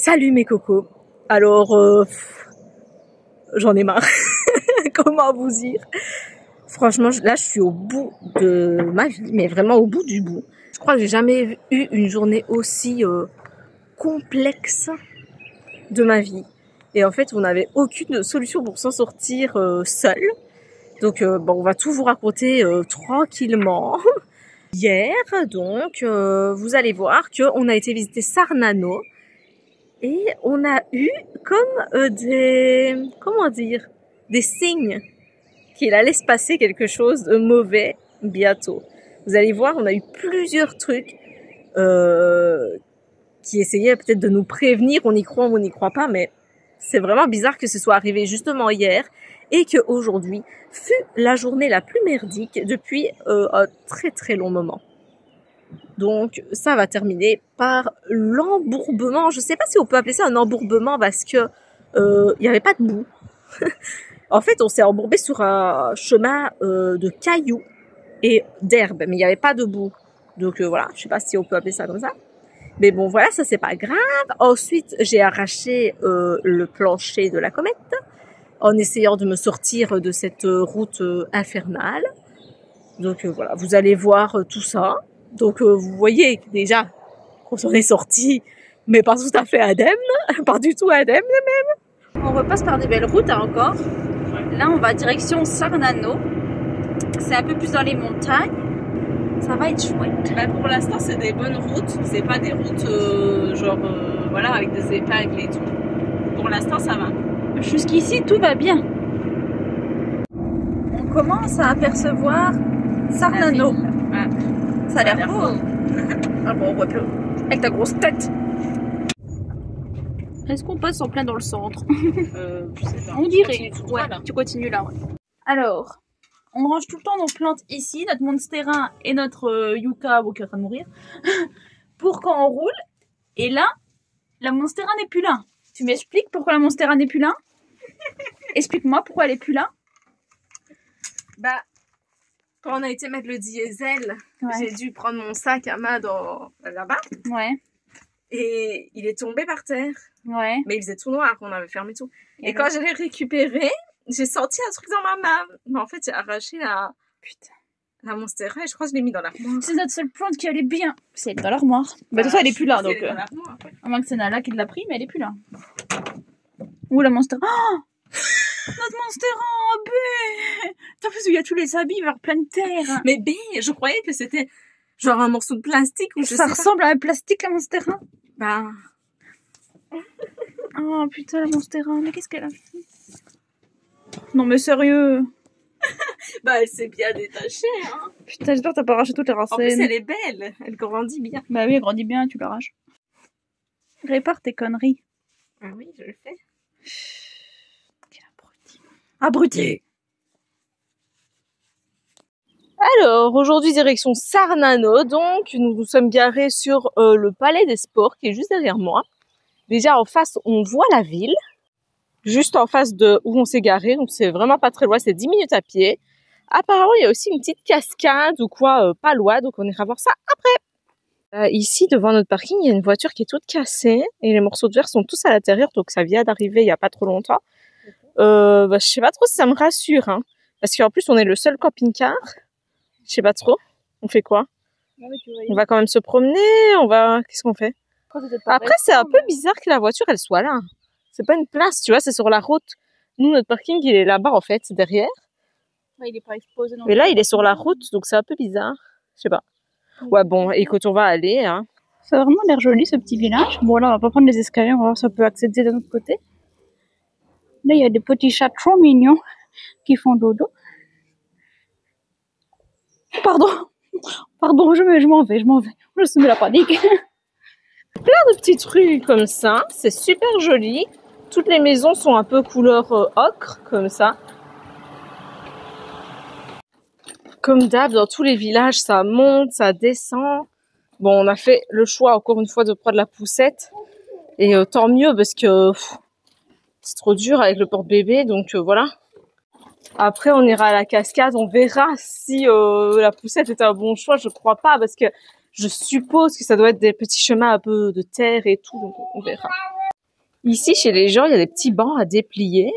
Salut mes cocos. Alors, j'en ai marre. Comment vous dire? Franchement, là, je suis au bout de ma vie, mais vraiment au bout du bout. Je crois que j'ai jamais eu une journée aussi complexe de ma vie. Et en fait, on n'avait aucune solution pour s'en sortir seul. Donc, bon, on va tout vous raconter tranquillement. Hier, donc, vous allez voir qu'on a été visiter Sarnano. Et on a eu comme comment dire, des signes qu'il allait se passer quelque chose de mauvais bientôt. Vous allez voir, on a eu plusieurs trucs qui essayaient peut-être de nous prévenir, on y croit ou on n'y croit pas, mais c'est vraiment bizarre que ce soit arrivé justement hier et qu'aujourd'hui fut la journée la plus merdique depuis un très très long moment. Donc ça va terminer par l'embourbement. Je sais pas si on peut appeler ça un embourbement parce que il n'y avait pas de boue. En fait, on s'est embourbé sur un chemin de cailloux et d'herbe, mais il n'y avait pas de boue. Donc voilà, je sais pas si on peut appeler ça comme ça. Mais bon, voilà, ça c'est pas grave. Ensuite, j'ai arraché le plancher de la comète en essayant de me sortir de cette route infernale. Donc voilà, vous allez voir tout ça. Donc vous voyez déjà qu'on s'en est sorti, mais pas tout à fait indemne, pas du tout indemne même. On repasse par des belles routes encore. Là on va direction Sarnano. C'est un peu plus dans les montagnes. Ça va être chouette. Bah, pour l'instant c'est des bonnes routes, c'est pas des routes voilà, avec des épingles et tout. Pour l'instant ça va. Jusqu'ici tout va bien. On commence à apercevoir Sarnano. Ah. Ça a l'air beau. Ah bon, on voit plus. Avec ta grosse tête. Est-ce qu'on passe en plein dans le centre? Je sais pas. On dirait. Ouais, tu continues là, ouais. Alors, on range tout le temps nos plantes ici, notre monstera et notre yucca, qui est en train de mourir, pour quand on roule. Et là, la monstera n'est plus là. Tu m'expliques pourquoi la monstera n'est plus là? Explique-moi pourquoi elle est plus là. Bah, quand on a été mettre le diesel, ouais. J'ai dû prendre mon sac à main là-bas. Ouais. Et il est tombé par terre. Ouais. Mais il faisait tout noir, on avait fermé tout. Et quand je l'ai récupéré, j'ai senti un truc dans ma main. Mais en fait, j'ai arraché la monstera et je crois que je l'ai mis dans l'armoire. C'est notre seule plante qui allait bien. C'est dans l'armoire. Bah, de toute façon, elle est plus là, donc. À moins que c'est Nala qui l'a pris, mais elle est plus là. Où la monstera? Oh, notre monstera, B! T'as vu où il y a tous les habits vers plein de terre. Mais B, je croyais que c'était genre un morceau de plastique ou je sais pas. Ça ressemble à un plastique, la monstera? Bah. Oh putain, la monstera, mais qu'est-ce qu'elle a fait? Non mais sérieux. Bah elle s'est bien détachée, hein. Putain, j'espère que t'as pas arraché toutes les racines. En plus elle est belle, elle grandit bien. Bah oui, elle grandit bien, tu l'arraches. Répare tes conneries. Ah oui, je le fais. Quel abruti. Abruti. Alors, aujourd'hui, direction Sarnano. Donc, nous nous sommes garés sur le Palais des Sports qui est juste derrière moi. Déjà, en face, on voit la ville. Juste en face de où on s'est garé. Donc, c'est vraiment pas très loin. C'est 10 minutes à pied. Apparemment, il y a aussi une petite cascade ou quoi, pas loin. Donc, on ira voir ça après. Ici, devant notre parking, il y a une voiture qui est toute cassée. Et les morceaux de verre sont tous à l'intérieur. Donc, ça vient d'arriver il y a pas trop longtemps. Bah, je sais pas trop si ça me rassure. Hein, parce qu'en plus, on est le seul camping-car. Je sais pas trop. On fait quoi? On va quand même se promener. Qu'est-ce qu'on fait? Après, c'est un peu bizarre que la voiture, elle soit là. C'est pas une place, tu vois, c'est sur la route. Nous, notre parking, il est là-bas, en fait, c'est derrière. Ouais, il est pas exposé. Mais là, il est sur la route, donc c'est un peu bizarre. Je sais pas. Ouais, bon, écoute, on va aller, hein. Ça a vraiment l'air joli, ce petit village. Bon, là, on va pas prendre les escaliers, on va voir si on peut accéder d'un autre côté. Là, il y a des petits chats trop mignons qui font dodo. Pardon, je m'en vais. Je sème la panique. Plein de petites rues comme ça, c'est super joli. Toutes les maisons sont un peu couleur ocre, comme ça. Comme d'hab, dans tous les villages, ça monte, ça descend. Bon, on a fait le choix, encore une fois, de prendre la poussette. Et tant mieux, parce que c'est trop dur avec le porte-bébé, donc voilà. Après, on ira à la cascade, on verra si la poussette est un bon choix. Je crois pas, parce que je suppose que ça doit être des petits chemins un peu de terre et tout, donc on verra. Ici, chez les gens, il y a des petits bancs à déplier.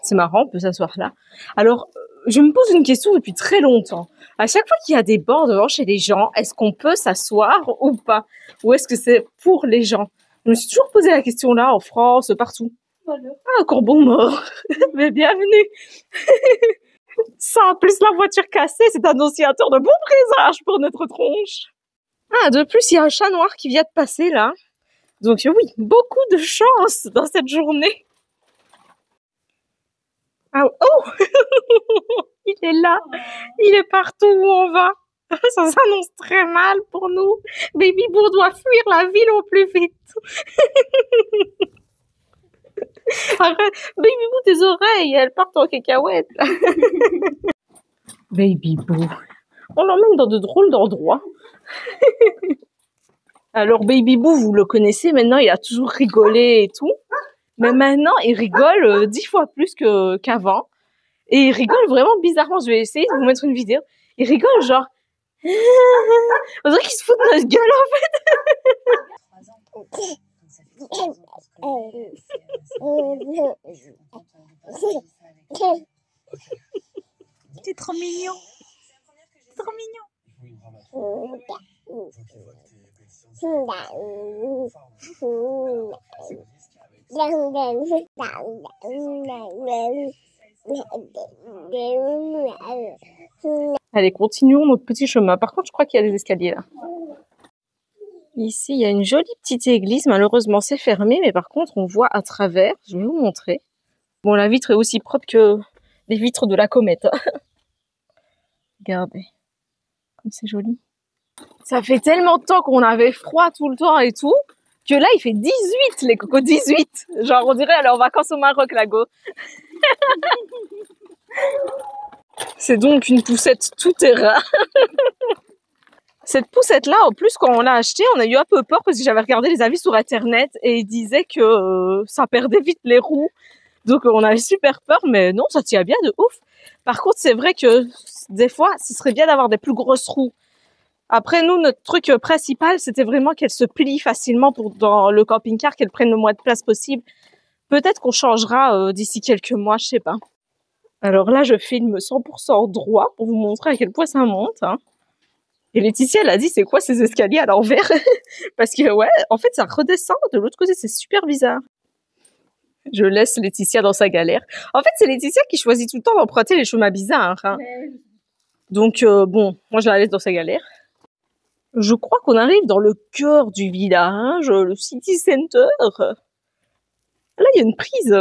C'est marrant, on peut s'asseoir là. Alors, je me pose une question depuis très longtemps. À chaque fois qu'il y a des bancs devant chez les gens, est-ce qu'on peut s'asseoir ou pas? Ou est-ce que c'est pour les gens? Je me suis toujours posé la question là, en France, partout. Voilà. Ah, un corbeau mort. Mais bienvenue. Ça, plus la voiture cassée, c'est annonciateur de bon présage pour notre tronche. Ah, de plus, il y a un chat noir qui vient de passer là. Donc oui, beaucoup de chance dans cette journée. Ah, oh il est là, il est partout où on va. Ça s'annonce très mal pour nous. Baby Boo doit fuir la ville au plus vite. Arrête, Baby Boo, tes oreilles, elles partent en cacahuète. Baby Boo, on l'emmène dans de drôles d'endroits. Alors Baby Boo, vous le connaissez, maintenant il a toujours rigolé et tout. Mais maintenant, il rigole 10 fois plus qu'avant. Et il rigole vraiment bizarrement. Je vais essayer de vous mettre une vidéo. Il rigole genre... On dirait qu'il se fout de notre gueule en fait. C'est trop mignon. Trop mignon. Allez, continuons notre petit chemin. Par contre, je crois qu'il y a des escaliers là. Ici, il y a une jolie petite église. Malheureusement, c'est fermé, mais par contre, on voit à travers. Je vais vous montrer. Bon, la vitre est aussi propre que les vitres de la comète. Regardez, comme c'est joli. Ça fait tellement de temps qu'on avait froid tout le temps et tout, que là, il fait 18, les cocos, 18. Genre, on dirait aller en vacances au Maroc, la go. C'est donc une poussette tout-terrain. Cette poussette-là, en plus, quand on l'a achetée, on a eu un peu peur parce que j'avais regardé les avis sur Internet et ils disaient que ça perdait vite les roues. Donc, on avait super peur, mais non, ça tient bien de ouf. Par contre, c'est vrai que des fois, ce serait bien d'avoir des plus grosses roues. Après, nous, notre truc principal, c'était vraiment qu'elle se plie facilement pour dans le camping-car, qu'elle prenne le moins de place possible. Peut-être qu'on changera d'ici quelques mois, je sais pas. Alors là, je filme 100% droit pour vous montrer à quel point ça monte. Hein. Et Laetitia, elle a dit, c'est quoi ces escaliers à l'envers? Parce que ouais, en fait, ça redescend de l'autre côté, c'est super bizarre. Je laisse Laetitia dans sa galère. En fait, c'est Laetitia qui choisit tout le temps d'emprunter les chemins bizarres. Hein. Donc bon, moi je la laisse dans sa galère. Je crois qu'on arrive dans le cœur du village, le city center. Là, il y a une prise.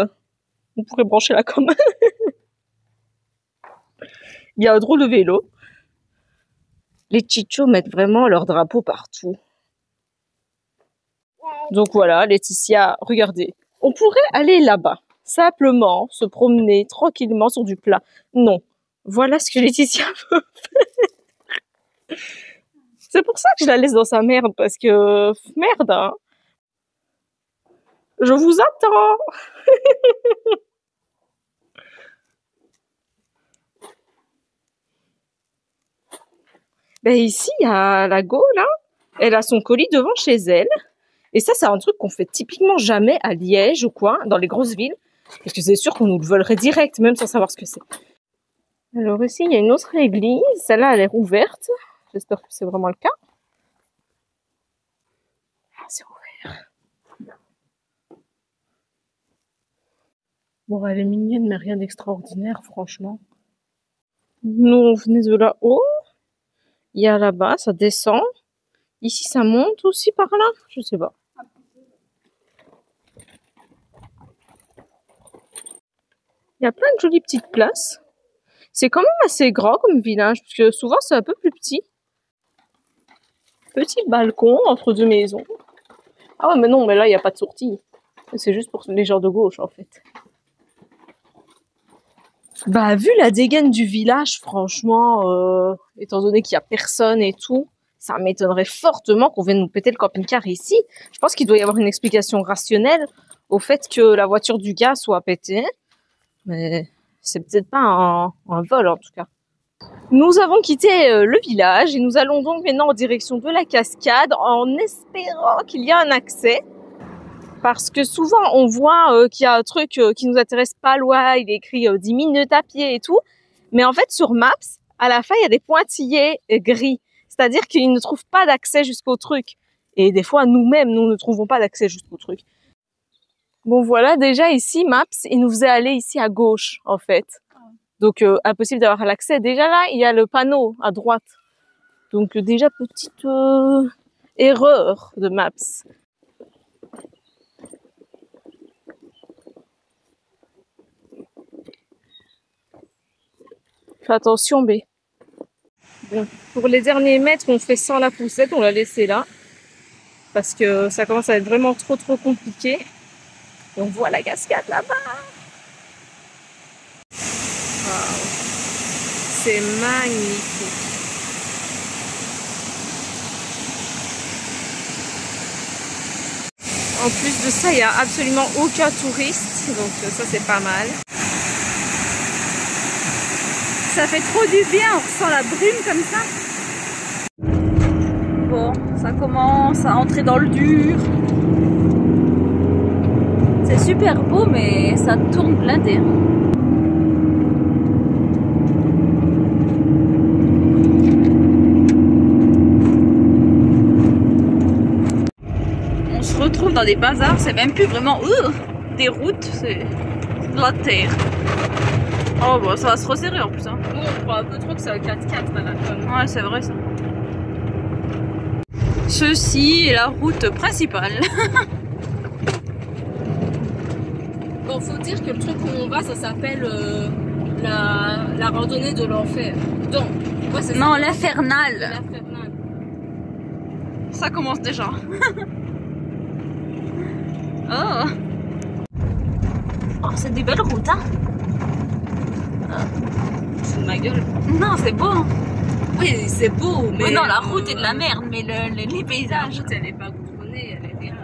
On pourrait brancher la com. Il y a un drôle de vélo. Les chichos mettent vraiment leur drapeau partout. Donc voilà, Laetitia, regardez. On pourrait aller là-bas, simplement se promener tranquillement sur du plat. Non, voilà ce que Laetitia veut faire. C'est pour ça que je la laisse dans sa merde, parce que... Merde, hein. Je vous attends. Ben ici, il y a la go, là. Elle a son colis devant chez elle. Et ça, c'est un truc qu'on fait typiquement jamais à Liège ou quoi, dans les grosses villes. Parce que c'est sûr qu'on nous le volerait direct, même sans savoir ce que c'est. Alors ici, il y a une autre église. Celle-là, elle est ouverte. J'espère que c'est vraiment le cas. Ah, c'est ouvert. Bon, elle est mignonne, mais rien d'extraordinaire, franchement. Nous, on venait de là-haut. Il y a là-bas, ça descend. Ici, ça monte aussi par là. Je sais pas. Il y a plein de jolies petites places. C'est quand même assez grand comme village, parce que souvent, c'est un peu plus petit. Petit balcon entre deux maisons. Ah ouais, mais non, mais là, il n'y a pas de sortie. C'est juste pour les gens de gauche, en fait. Bah, vu la dégaine du village, franchement, étant donné qu'il y a personne et tout, ça m'étonnerait fortement qu'on vienne nous péter le camping-car ici. Je pense qu'il doit y avoir une explication rationnelle au fait que la voiture du gars soit pétée. Mais c'est peut-être pas un vol, en tout cas. Nous avons quitté le village et nous allons donc maintenant en direction de la cascade en espérant qu'il y a un accès. Parce que souvent, on voit qu'il y a un truc qui nous intéresse pas loin, il est écrit 10 minutes à pied et tout. Mais en fait, sur Maps, à la fin, il y a des pointillés gris. C'est-à-dire qu'ils ne trouvent pas d'accès jusqu'au truc. Et des fois, nous-mêmes, nous ne trouvons pas d'accès jusqu'au truc. Bon, voilà, déjà ici, Maps, il nous faisait aller ici à gauche, en fait. Donc, impossible d'avoir l'accès. Déjà là, il y a le panneau à droite. Donc, déjà, petite erreur de Maps. Fais attention, B. Bon, pour les derniers mètres, on fait sans la poussette, on l'a laissé là. Parce que ça commence à être vraiment trop compliqué. Et on voit la cascade là-bas. Wow. C'est magnifique. En plus de ça, il n'y a absolument aucun touriste. Donc ça, c'est pas mal. Ça fait trop du bien, on ressent la brume comme ça. Bon, ça commence à entrer dans le dur. C'est super beau, mais ça tourne blindé. On se retrouve dans des bazars, c'est même plus vraiment des routes, c'est de la terre. Oh bon, ça va se resserrer en plus. Hein. Nous, on croit un peu trop que c'est un 4x4 là. Ouais, c'est vrai ça. Ceci est la route principale. Bon, faut dire que le truc où on va, ça s'appelle la randonnée de l'enfer. Donc, moi, c'est non, l'infernal. L'infernal. Ça commence déjà. Oh. Oh, c'est des belles routes, hein. C'est de ma gueule. Non, c'est beau. Hein. Oui, c'est beau, mais... Oui, non, la route est de la merde, mais les paysages... La route, elle est pas goudronnée, elle est rien.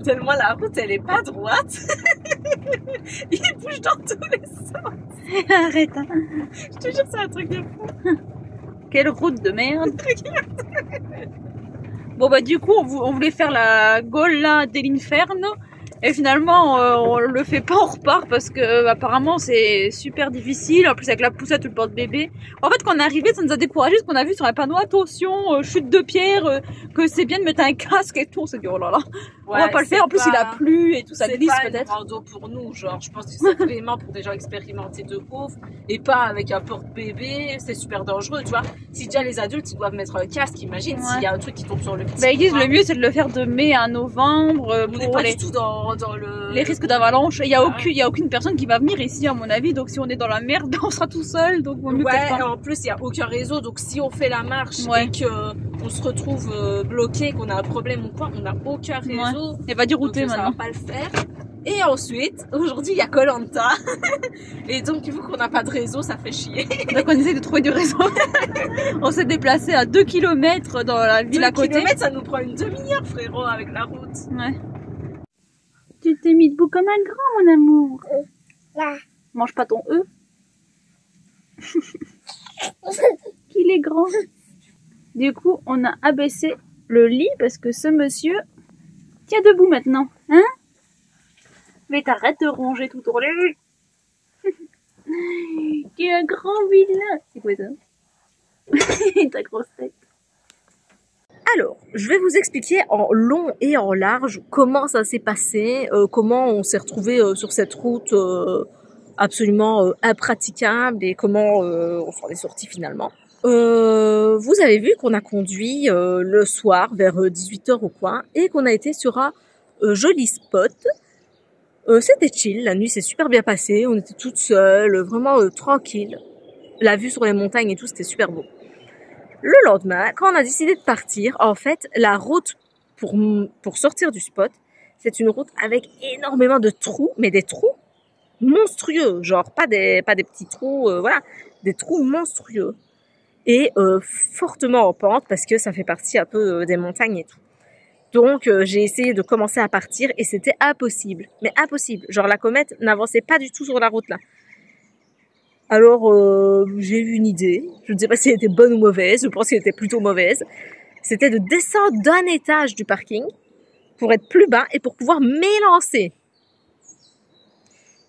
Tellement la route, elle est pas droite. Il bouge dans tous les sens. Arrête, hein. Je te jure, c'est un truc de fou. Quelle route de merde. Bon, bah, du coup, on voulait faire la Gola dell'Inferno. Et finalement, on le fait pas, on repart parce que apparemment c'est super difficile. En plus avec la poussette ou le porte-bébé. En fait, quand on est arrivé, ça nous a découragé parce qu'on a vu sur un panneau attention, chute de pierre, que c'est bien de mettre un casque et tout. On s'est dit oh là là, on va pas le faire. En plus, il a plu et tout, ça glisse peut-être. C'est pas une rando pour nous, genre. Je pense que c'est vraiment pour des gens expérimentés de ouf et pas avec un porte-bébé. C'est super dangereux, tu vois. Si déjà les adultes ils doivent mettre un casque, imagine s'il y a un truc qui tombe sur le petit. Bah ils disent le mieux c'est de le faire de mai à novembre. On n'est pas du tout dans les risques d'avalanche. Il y a aucune personne qui va venir ici à mon avis. Donc si on est dans la merde, on sera tout seul. Donc vaut mieux peut-être pas. En plus il y a aucun réseau. Donc si on fait la marche et que on se retrouve bloqué, qu'on a un problème ou quoi, on n'a aucun réseau. Et va du router maintenant. Ça va pas le faire. Et ensuite, aujourd'hui il y a Koh-Lanta. Et donc vu qu'on n'a pas de réseau, ça fait chier. Donc on essaie de trouver du réseau. On s'est déplacé à 2 km dans la ville à côté. 2 km ça nous prend une demi-heure frérot avec la route. Ouais. Tu t'es mis debout comme un grand, mon amour. Là. Mange pas ton œuf. Qu'il est grand. Du coup, on a abaissé le lit parce que ce monsieur tient debout maintenant. Hein? Mais t'arrêtes de ronger tout ton lit. Tu es un grand vilain. C'est quoi ça? Ta grosse tête. Alors, je vais vous expliquer en long et en large comment ça s'est passé, comment on s'est retrouvé sur cette route absolument impraticable et comment on s'en est sorti finalement. Vous avez vu qu'on a conduit le soir vers 18h au coin et qu'on a été sur un joli spot. C'était chill, la nuit s'est super bien passée, on était toutes seules, vraiment tranquille. La vue sur les montagnes et tout, c'était super beau. Le lendemain, quand on a décidé de partir, en fait, la route pour sortir du spot, c'est une route avec énormément de trous, mais des trous monstrueux, genre pas des petits trous, voilà, des trous monstrueux et fortement en pente parce que ça fait partie un peu des montagnes et tout. Donc j'ai essayé de commencer à partir et c'était impossible, mais impossible. Genre la comète n'avançait pas du tout sur la route là. Alors, j'ai eu une idée. Je ne sais pas si elle était bonne ou mauvaise. Je pense qu'elle était plutôt mauvaise. C'était de descendre d'un étage du parking pour être plus bas et pour pouvoir m'élancer.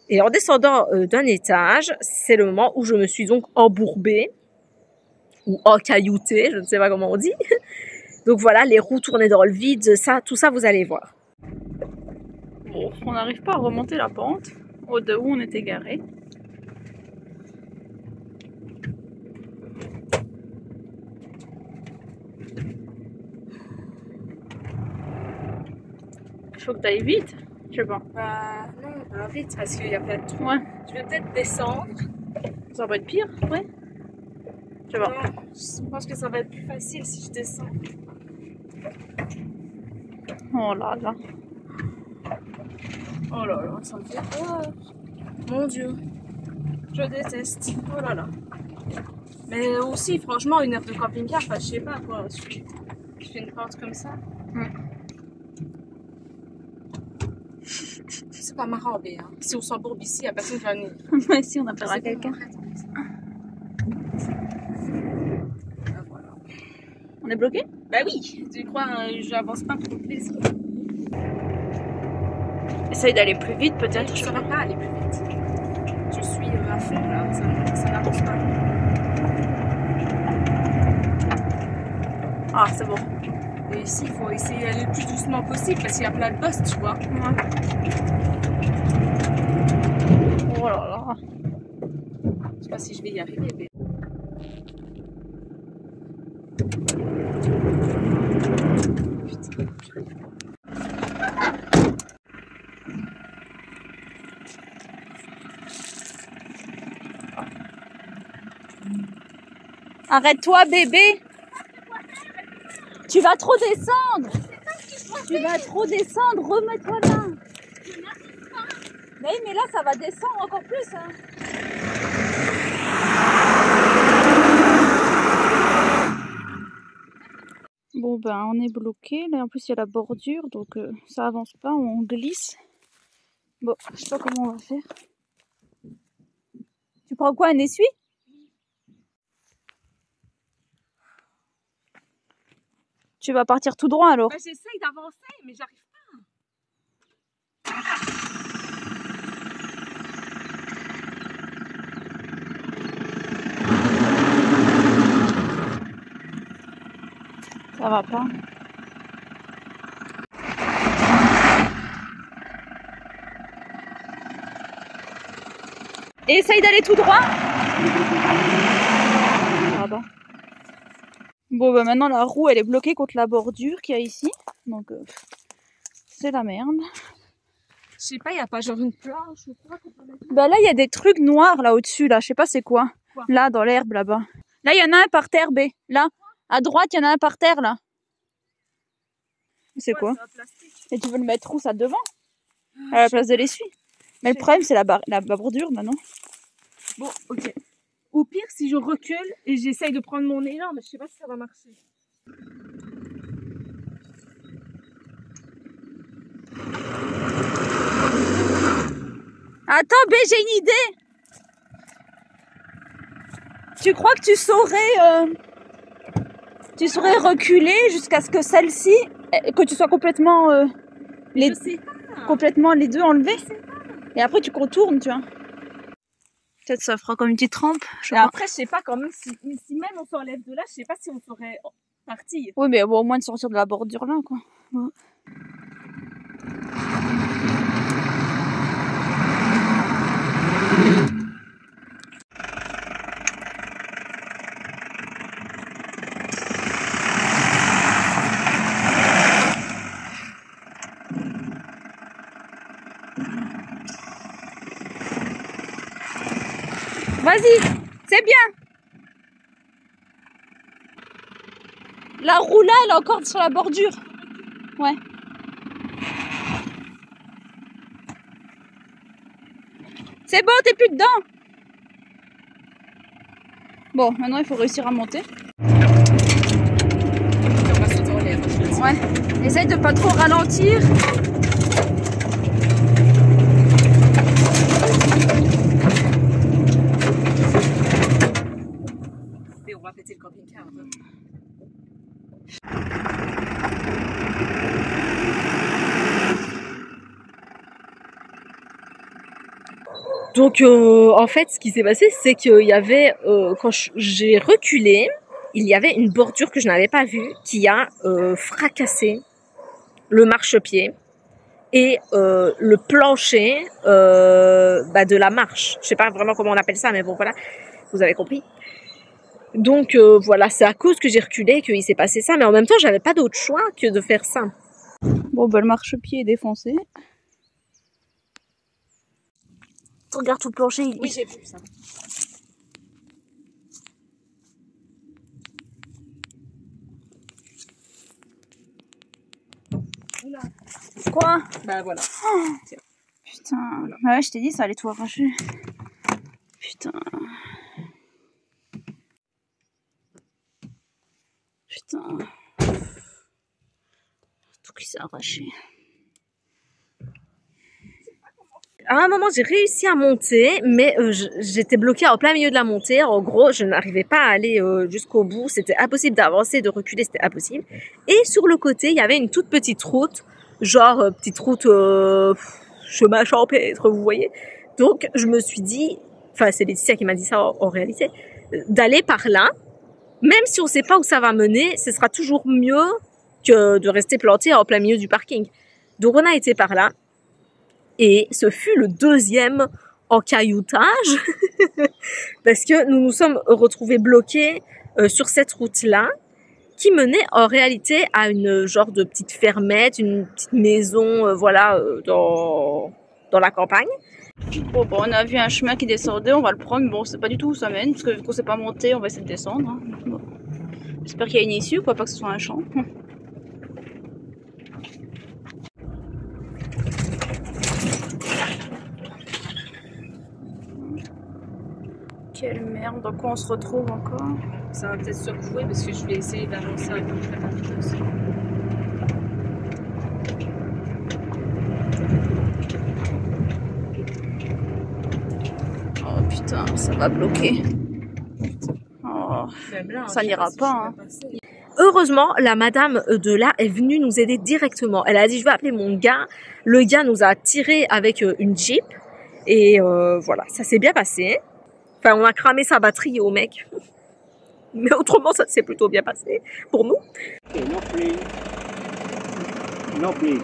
Et en descendant d'un étage, c'est le moment où je me suis donc embourbée ou encailloutée, je ne sais pas comment on dit. Donc voilà, les roues tournaient dans le vide, ça, tout ça vous allez voir. Bon, on n'arrive pas à remonter la pente de où on était garé. Il faut que tu ailles vite, je sais pas. Bah non, pas vite parce qu'il y a plein de trucs. Ouais, Je vais peut-être descendre. ça va être pire, ouais. Je sais pas. Non, je pense que ça va être plus facile si je descends. Oh là là. Oh là là, ça me fait peur. Mon Dieu, je déteste. Oh là là. Mais aussi, franchement, une heure de camping-car, enfin, je sais pas quoi. Je fais une pente comme ça. C'est pas marrant, mais hein. Si on s'embourbe ici, il n'y a personne qui va venir. Mais si, on appellera quelqu'un. Voilà. On est bloqué? Bah oui, tu crois, j'avance pas pour le plaisir. Essaye d'aller plus vite, peut-être. Je ne saurais pas aller plus vite. Je suis à fond là, ça n'avance pas. Ah, c'est bon. Et ici, il faut essayer d'aller le plus doucement possible parce qu'il y a plein de bosses, tu vois. Ouais. Oh là là. Je sais pas si je vais y arriver, mais... Putain, j'arrive pas. Arrête-toi, bébé. Tu vas trop descendre. Tu vas trop descendre. Remets-toi là. Mais là, ça va descendre encore plus. Hein. Bon, ben, on est bloqué. Là, en plus, il y a la bordure. Donc, ça avance pas. On glisse. Bon, je sais pas comment on va faire. Tu prends quoi, un essuie? Tu vas partir tout droit alors? Bah, j'essaye d'avancer, mais j'arrive pas. Ça va pas. Et essaye d'aller tout droit. Ah bah. Bon bah maintenant la roue elle est bloquée contre la bordure qu'il y a ici. Donc c'est la merde. Je sais pas, il y a pas genre une planche ou quoi? Bah là il y a des trucs noirs là au-dessus là, je sais pas c'est quoi. Quoi? Là dans l'herbe là-bas. Là il y en a un par terre B. Là, à droite il y en a un par terre là. C'est quoi? Et tu veux le mettre où ça devant? À la place de l'essuie. Mais le problème c'est la bordure maintenant. Bon, ok. Au pire, si je recule et j'essaye de prendre mon élan, mais je sais pas si ça va marcher. Attends, B, j'ai une idée. Tu crois que tu saurais reculer jusqu'à ce que celle-ci, que tu sois complètement complètement les deux enlevés, et après tu contournes, tu vois. Peut-être ça fera comme une petite rampe. Et après, je sais pas quand même si même on s'enlève de là, je sais pas si on saurait partir. Oui, mais bon, au moins de sortir de la bordure là, quoi. Ouais. Vas-y, c'est bien. La roue là, elle est encore sur la bordure. Ouais. C'est bon, t'es plus dedans. Bon, maintenant il faut réussir à monter. On va sauter en l'air. Ouais. Essaye de pas trop ralentir. Et on va péter le camping-car. Donc en fait, ce qui s'est passé, c'est qu'il y avait, quand j'ai reculé, il y avait une bordure que je n'avais pas vue qui a fracassé le marchepied et le plancher de la marche. Je sais pas vraiment comment on appelle ça, mais bon voilà, vous avez compris. Donc voilà, c'est à cause que j'ai reculé qu'il s'est passé ça, mais en même temps, j'avais pas d'autre choix que de faire ça. Bon, bah le marchepied est défoncé. Regarde tout le plancher. Oui, j'ai vu ça. Quoi? Bah voilà. Oh, putain. Voilà. Ouais, je t'ai dit, ça allait tout arracher. Putain. Putain. Tout qui s'est arraché. À un moment, j'ai réussi à monter, mais j'étais bloquée en plein milieu de la montée. En gros, je n'arrivais pas à aller jusqu'au bout. C'était impossible d'avancer, de reculer, c'était impossible. Et sur le côté, il y avait une toute petite route, genre petite route chemin champêtre, vous voyez. Donc, je me suis dit, enfin, c'est Laetitia qui m'a dit ça en réalité, d'aller par là. Même si on ne sait pas où ça va mener, ce sera toujours mieux que de rester planté en plein milieu du parking. Donc, on a été par là. Et ce fut le deuxième encailloutage parce que nous nous sommes retrouvés bloqués sur cette route-là qui menait en réalité à une genre de petite fermette, une petite maison voilà dans la campagne. Bon, on a vu un chemin qui descendait, on va le prendre. Bon, c'est pas du tout où ça mène parce que vu qu'on s'est pas monté, on va essayer de descendre. Hein. Bon. J'espère qu'il y a une issue, quoi, pas que ce soit un champ. Quelle merde, dans quoi on se retrouve encore? Ça va peut-être secouer parce que je vais essayer d'avancer un peu plus rapide aussi. Oh putain, ça va bloquer. Oh, ça n'ira pas. Hein. Heureusement, la madame de là est venue nous aider directement. Elle a dit, je vais appeler mon gars. Le gars nous a tiré avec une Jeep. Et voilà, ça s'est bien passé. Enfin, on a cramé sa batterie au mec. Mais autrement, ça s'est plutôt bien passé pour nous. No play. No play.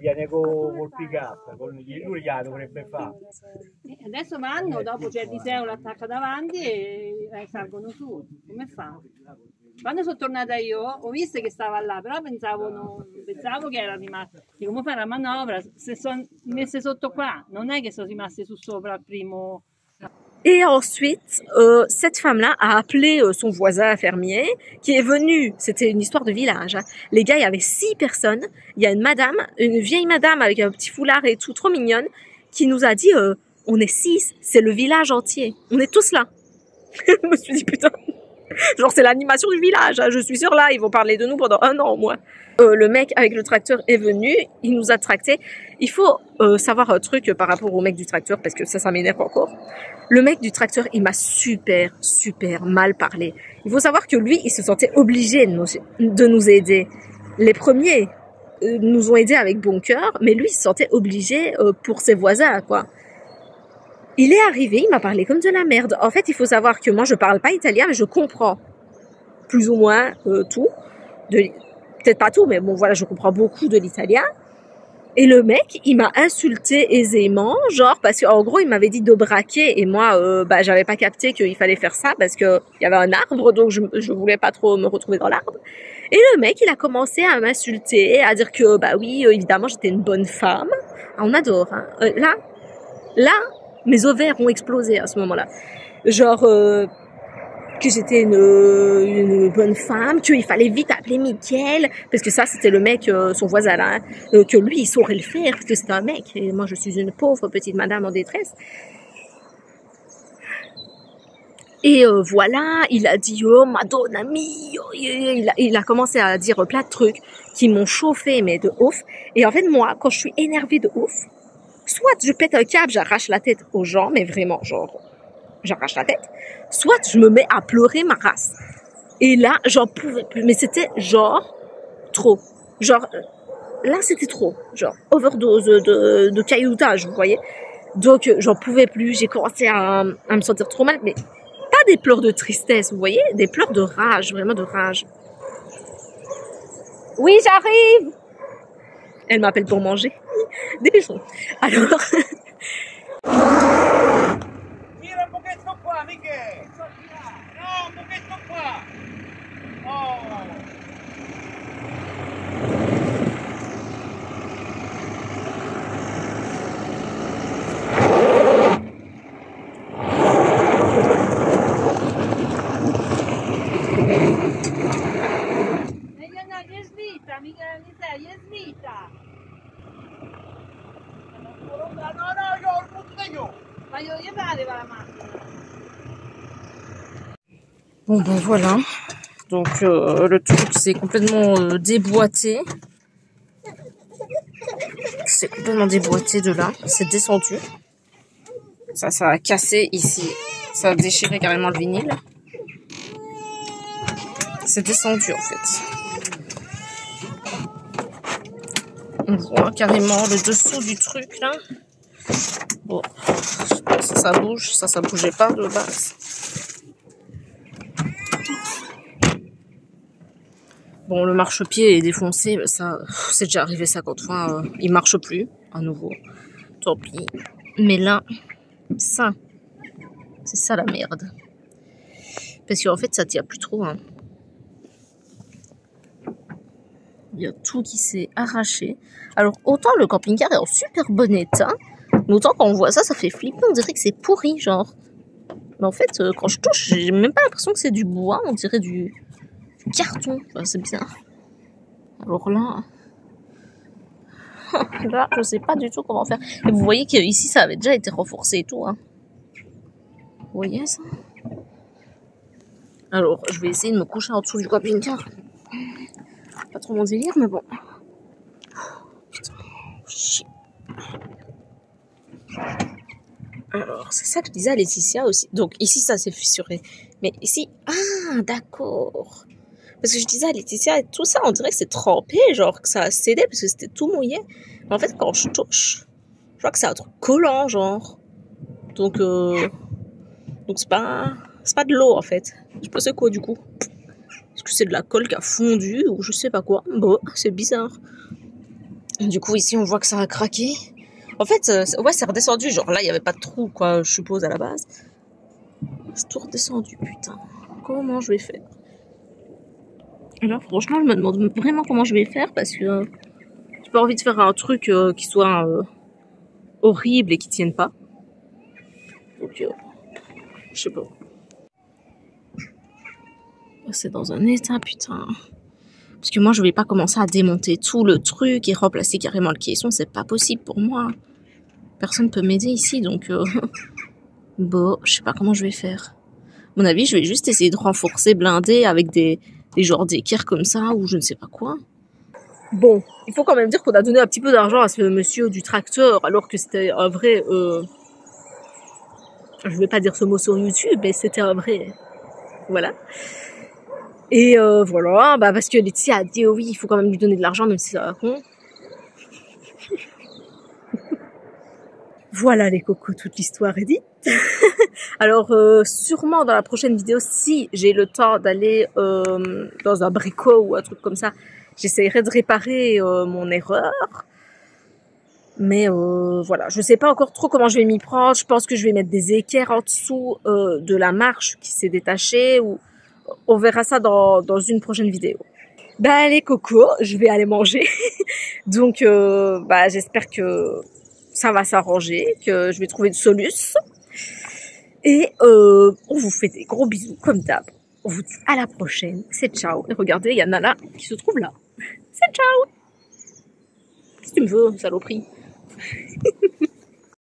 Viene col pick-up, lui gliela dovrebbe fare. Adesso vanno, dopo c'è il Diseo l'attacca davanti e salgono su. Come fa? Quando sono tornata io ho visto che stava là, però pensavo che era rimasto. Dico, come fare la manovra? Se sono messe sotto qua, non è che sono rimaste su sopra al primo. Et ensuite, cette femme-là a appelé son voisin fermier qui est venu. C'était une histoire de village. Hein. Les gars, il y avait 6 personnes. Il y a une madame, une vieille madame avec un petit foulard et tout, trop mignonne, qui nous a dit on est 6, c'est le village entier. On est tous là. Je me suis dit putain, genre c'est l'animation du village. Hein. Je suis sûre là, ils vont parler de nous pendant 1 an au moins. Le mec avec le tracteur est venu, il nous a tracté. Il faut savoir un truc par rapport au mec du tracteur parce que ça m'énerve encore. Le mec du tracteur, il m'a super mal parlé. Il faut savoir que lui, il se sentait obligé de nous aider. Les premiers nous ont aidés avec bon cœur, mais lui, il se sentait obligé pour ses voisins, quoi. Il est arrivé, il m'a parlé comme de la merde. En fait, il faut savoir que moi, je parle pas italien, mais je comprends plus ou moins tout. Peut-être pas tout, mais bon, voilà, je comprends beaucoup de l'italien. Et le mec, il m'a insulté aisément, genre, parce qu'en gros, il m'avait dit de braquer, et moi, bah, j'avais pas capté qu'il fallait faire ça, parce que il y avait un arbre, donc je voulais pas trop me retrouver dans l'arbre. Et le mec, il a commencé à m'insulter, à dire que, bah oui, évidemment, j'étais une bonne femme. Ah, on adore, hein. Là, mes ovaires ont explosé à ce moment-là. Genre, que j'étais une bonne femme, qu'il fallait vite appeler Mickaël, parce que ça, c'était le mec, son voisin là, que lui, il saurait le faire, parce que c'était un mec, et moi, je suis une pauvre petite madame en détresse. Et voilà, il a dit « Oh, Madonna mia !» Il a commencé à dire plein de trucs qui m'ont chauffé, mais de ouf. Et en fait, moi, quand je suis énervée de ouf, soit je pète un câble, j'arrache la tête aux gens, mais vraiment, genre, j'arrache la tête, soit je me mets à pleurer ma race. Et là, j'en pouvais plus. Mais c'était genre trop. Genre, là, c'était trop. Genre, overdose de cailloutage, vous voyez. Donc, j'en pouvais plus. J'ai commencé à me sentir trop mal, mais pas des pleurs de tristesse, vous voyez, des pleurs de rage, vraiment de rage. Oui, j'arrive. Elle m'appelle pour manger. Dépêchons. Alors... Tira un pochetto qua, Michele! No, un pochetto qua! Oh! Jest vita, Michele, jest vita. No, io ho il punto io! Ma io gli fare la macchina. Bon, ben voilà. Donc, le truc, c'est complètement déboîté. C'est complètement déboîté de là. C'est descendu. Ça a cassé ici. Ça a déchiré carrément le vinyle. C'est descendu, en fait. On voit carrément le dessous du truc, là. Bon, ça bouge. Ça bougeait pas de base. Bon, le marchepied est défoncé, ça, c'est déjà arrivé 50 fois, il marche plus, à nouveau. Tant pis. Mais là, ça, c'est ça la merde. Parce qu'en fait, ça tient plus trop, hein. Il y a tout qui s'est arraché. Alors, autant le camping-car est en super bon état, mais autant quand on voit ça, ça fait flipper, on dirait que c'est pourri, genre. Mais en fait, quand je touche, j'ai même pas l'impression que c'est du bois, on dirait du carton. Enfin, c'est bizarre. Alors là, je sais pas du tout comment faire. Et vous voyez qu'ici, ça avait déjà été renforcé et tout, hein. Vous voyez ça? Alors, je vais essayer de me coucher en dessous du camping-car. Pas trop mon délire, mais bon. Putain, chier. Alors, c'est ça que je disais à Laetitia aussi. Donc, ici, ça s'est fissuré. Mais ici, ah, d'accord. Parce que je disais à Laetitia, tout ça, on dirait que c'est trempé, genre que ça a cédé parce que c'était tout mouillé. Mais en fait, quand je touche, je vois que c'est un truc collant, genre. Donc c'est pas de l'eau, en fait. Je sais pas c'est quoi, du coup. Est-ce que c'est de la colle qui a fondu ou je sais pas quoi. Bon, c'est bizarre. Du coup, ici, on voit que ça a craqué. En fait, ouais, c'est redescendu. Genre là, il n'y avait pas de trou, quoi, je suppose, à la base. C'est tout redescendu, putain. Comment je vais faire? Alors, franchement, je me demande vraiment comment je vais faire parce que j'ai pas envie de faire un truc qui soit horrible et qui tienne pas. Donc, je sais pas. C'est dans un état, putain. Parce que moi, je vais pas commencer à démonter tout le truc et remplacer carrément le caisson. C'est pas possible pour moi. Personne peut m'aider ici, donc... Bon, je sais pas comment je vais faire. À mon avis, je vais juste essayer de renforcer, blinder avec des genres d'équerres comme ça, ou je ne sais pas quoi. Bon, il faut quand même dire qu'on a donné un petit peu d'argent à ce monsieur du tracteur, alors que c'était un vrai... Je vais pas dire ce mot sur YouTube, mais c'était un vrai... Voilà. Et voilà, bah parce que Laetitia a dit, oh oui, il faut quand même lui donner de l'argent, même si ça va con. Voilà les cocos, toute l'histoire est dite. Alors, sûrement dans la prochaine vidéo, si j'ai le temps d'aller dans un bricot ou un truc comme ça, j'essaierai de réparer mon erreur. Mais voilà, je sais pas encore trop comment je vais m'y prendre. Je pense que je vais mettre des équerres en dessous de la marche qui s'est détachée. Ou on verra ça dans une prochaine vidéo. Bah allez Coco, je vais aller manger. Donc bah j'espère que ça va s'arranger, que je vais trouver une solution. Et on vous fait des gros bisous comme d'hab. On vous dit à la prochaine. C'est ciao. Et regardez, il y a Nala qui se trouve là. C'est ciao. Si tu me veux, saloperie.